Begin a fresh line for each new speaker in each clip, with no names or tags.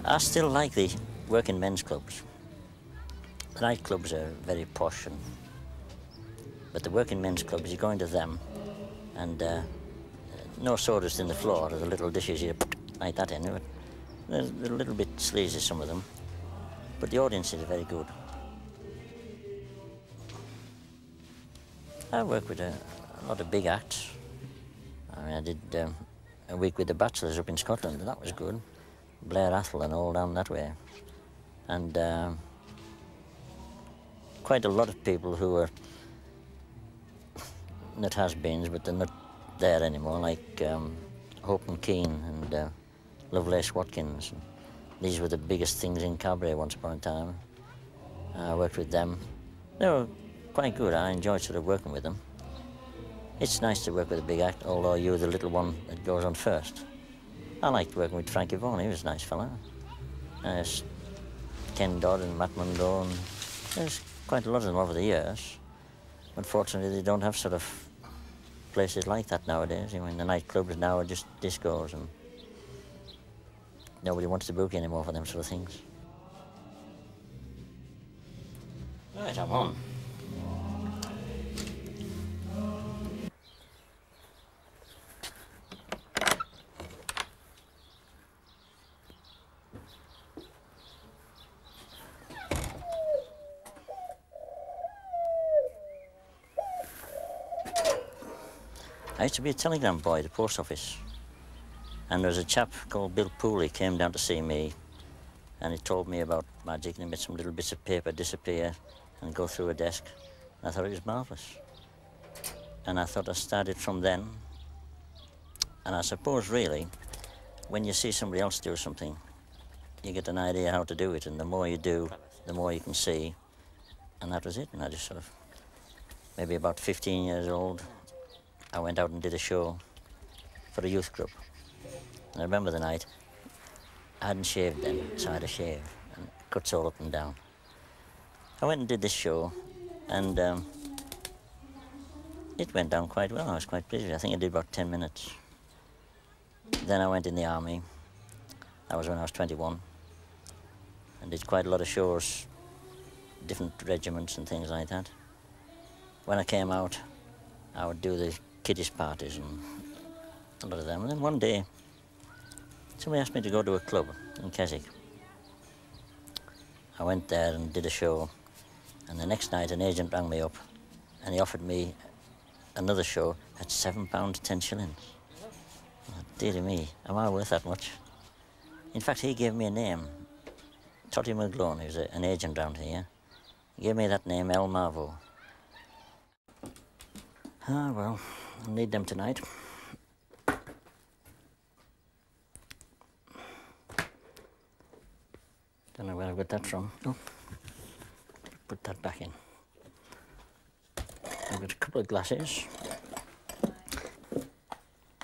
I still like the working men's clubs. The nightclubs are very posh, but the working men's clubs, you go into them and no sawdust in the floor, or the little dishes you put like that in. They're a little bit sleazy, some of them, but the audience is very good. I work with a lot of big acts. I mean, I did a week with the Bachelors up in Scotland, and that was good. Blair Athol and all down that way. And quite a lot of people who are not has-beens, but they're not there anymore, like Hope and Keane and Lovelace Watkins. These were the biggest things in cabaret once upon a time. I worked with them. They were quite good. I enjoyed sort of working with them. It's nice to work with a big act, although you're the little one that goes on first. I liked working with Frankie Vaughan. He was a nice fella. Ken Dodd and Matt Munro, and there's quite a lot of them over the years. Unfortunately, they don't have sort of places like that nowadays. You know, in the nightclubs now are just discos, and nobody wants to book anymore for them sort of things. Right, I'm on. I used to be a telegram boy at the post office, and there was a chap called Bill Pooley came down to see me, and he told me about magic, and he made some little bits of paper disappear and go through a desk. And I thought it was marvellous. And I thought I started from then. And I suppose really, when you see somebody else do something, you get an idea how to do it, and the more you do, the more you can see. And that was it, and I just sort of, maybe about 15 years old, I went out and did a show for a youth group. And I remember the night, I hadn't shaved then, so I had a shave, and cuts all up and down. I went and did this show, and it went down quite well. I was quite pleased with it. I think I did about 10 minutes. Then I went in the army. That was when I was 21, and did quite a lot of shows, different regiments and things like that. When I came out, I would do the kiddies parties and a lot of them. And then one day, somebody asked me to go to a club in Keswick. I went there and did a show, and the next night an agent rang me up and he offered me another show at £7, 10 shillings. Oh, dear me, am I worth that much? In fact, he gave me a name, Totty McGlone, who's an agent round here. He gave me that name, El Marvo. Ah, well, I'll need them tonight. Don't know where I got that from. Oh, put that back in. I've got a couple of glasses.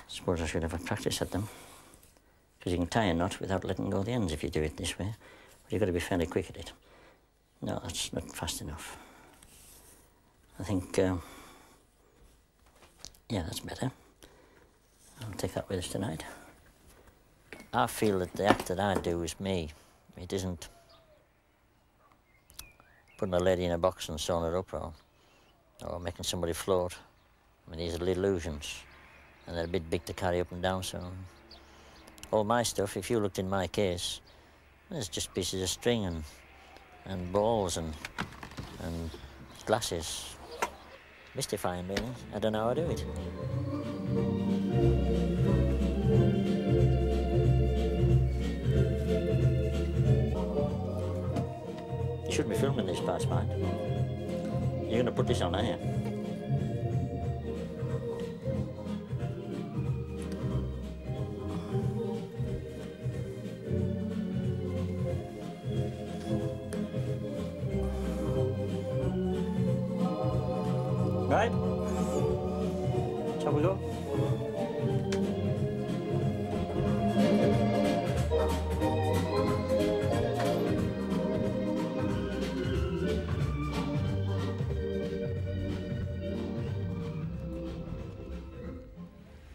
Suppose I should have a practice at them, because you can tie a knot without letting go the ends if you do it this way. But you've got to be fairly quick at it. No, that's not fast enough. I think, yeah, that's better. I'll take that with us tonight. I feel that the act that I do is me. It isn't putting a lady in a box and sewing her up, or making somebody float. I mean, these are illusions, and they're a bit big to carry up and down, so all my stuff, if you looked in my case, there's just pieces of string and balls and glasses. Mystifying, really. I don't know how I do it. You shouldn't be filming this past mine. You're going to put this on, aren't you? Right? Shall we go?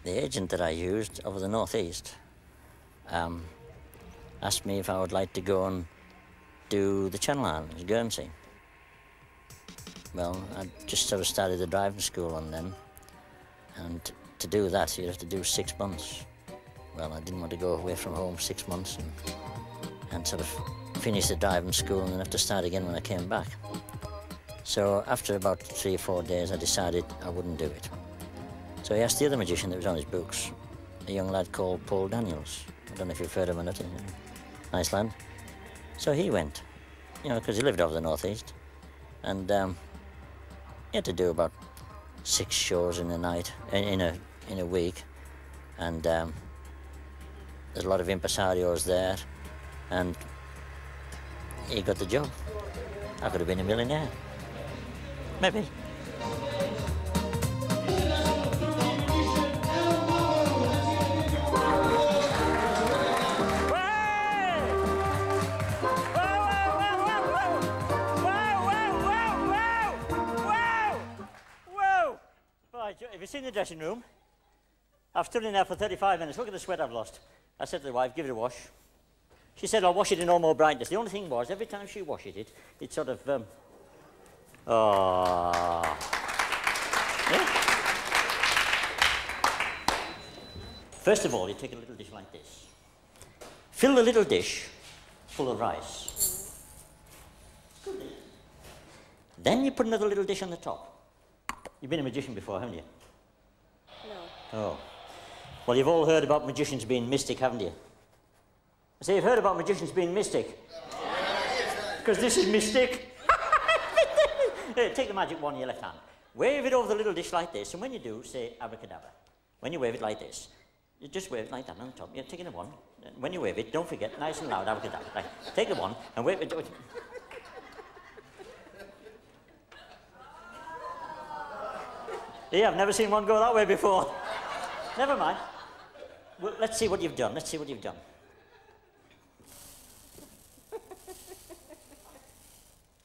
The agent that I used over the northeast, I asked me if I would like to go and do the Channel Islands, Guernsey. Well, I just sort of started the driving school on then, and to do that, you'd have to do 6 months. Well, I didn't want to go away from home 6 months and sort of finish the driving school and then have to start again when I came back. So after about 3 or 4 days, I decided I wouldn't do it. So he asked the other magician that was on his books, a young lad called Paul Daniels. I don't know if you've heard of him or not. Nice lad. So he went, you know, because he lived over the northeast, and he had to do about 6 shows in a night, in a week, and there's a lot of impresarios there, and he got the job. I could have been a millionaire, maybe.
Have you seen the dressing room? I've stood in there for 35 minutes. Look at the sweat I've lost. I said to the wife, give it a wash. She said, I'll wash it in no more brightness. The only thing was, every time she washed it, it sort of... Yeah? First of all, you take a little dish like this. Fill the little dish full of rice. Then you put another little dish on the top. You've been a magician before, haven't you? No. Oh. Well, you've all heard about magicians being mystic, haven't you? I say you've heard about magicians being mystic. Because this is mystic. Take the magic wand in your left hand. Wave it over the little dish like this, and when you do, say abracadabra. When you wave it like this, you just wave it like that on the top. You're taking the wand. When you wave it, don't forget, nice and loud, abracadabra. Right. Take the wand and wave it. Yeah, I've never seen one go that way before. Never mind. Well, let's see what you've done. Let's see what you've done.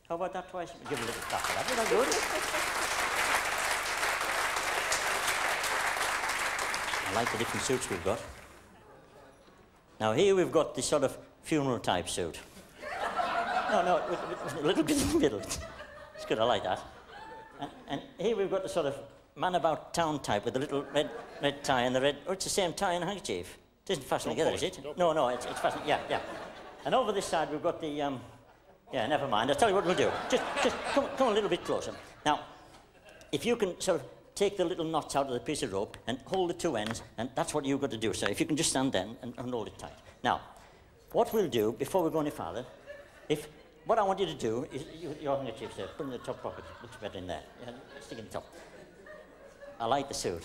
How about that twice? Give a little clap for that. Isn't that good? I like the different suits we've got. Now here we've got this sort of funeral type suit. No, a little bit in the middle. It's good, I like that. And here we've got the sort of man about town type with the little red tie and the red... Oh, it's the same tie and handkerchief. It isn't fastened together, is it? No, it's fastened... Yeah. And over this side we've got the... Yeah, never mind. I'll tell you what we'll do. Just come a little bit closer. Now, if you can sort of take the little knots out of the piece of rope and hold the two ends, and that's what you've got to do. So if you can just stand then and hold it tight. Now, what we'll do, before we go any farther, what I want you to do is... Your handkerchief, sir, put it in the top pocket. Looks better in there. Yeah, stick it in the top. I like the suit.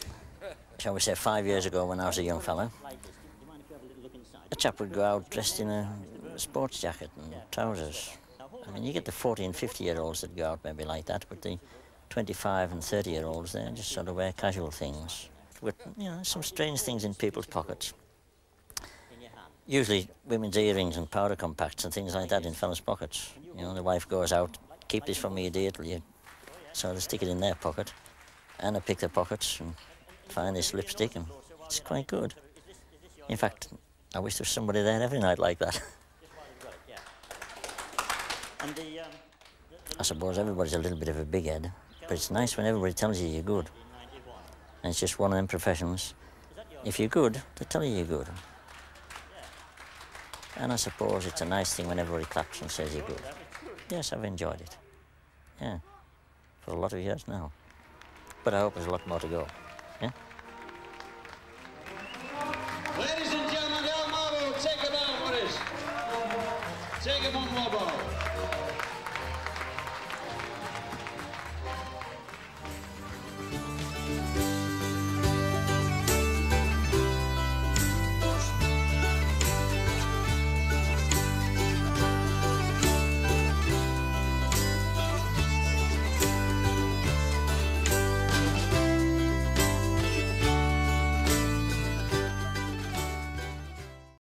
Shall we say 5 years ago when I was a young fella, a chap would go out dressed in a sports jacket and trousers. I mean, you get the 40 and 50-year-olds that go out maybe like that, but the 25 and 30-year-olds, they just sort of wear casual things with, you know, some strange things in people's pockets. Usually women's earrings and powder compacts and things like that in fellas' pockets. You know, the wife goes out, keep this from me, idiot, will you? So they stick it in their pocket. And I pick their pockets and find this lipstick, and it's quite good. In fact, I wish there was somebody there every night like that. I suppose everybody's a little bit of a big head, but it's nice when everybody tells you you're good. And it's just one of them professions. If you're good, they tell you you're good. And I suppose it's a nice thing when everybody claps and says you're good. Yes, I've enjoyed it. Yeah, for a lot of years now. But I hope there's a lot more to go.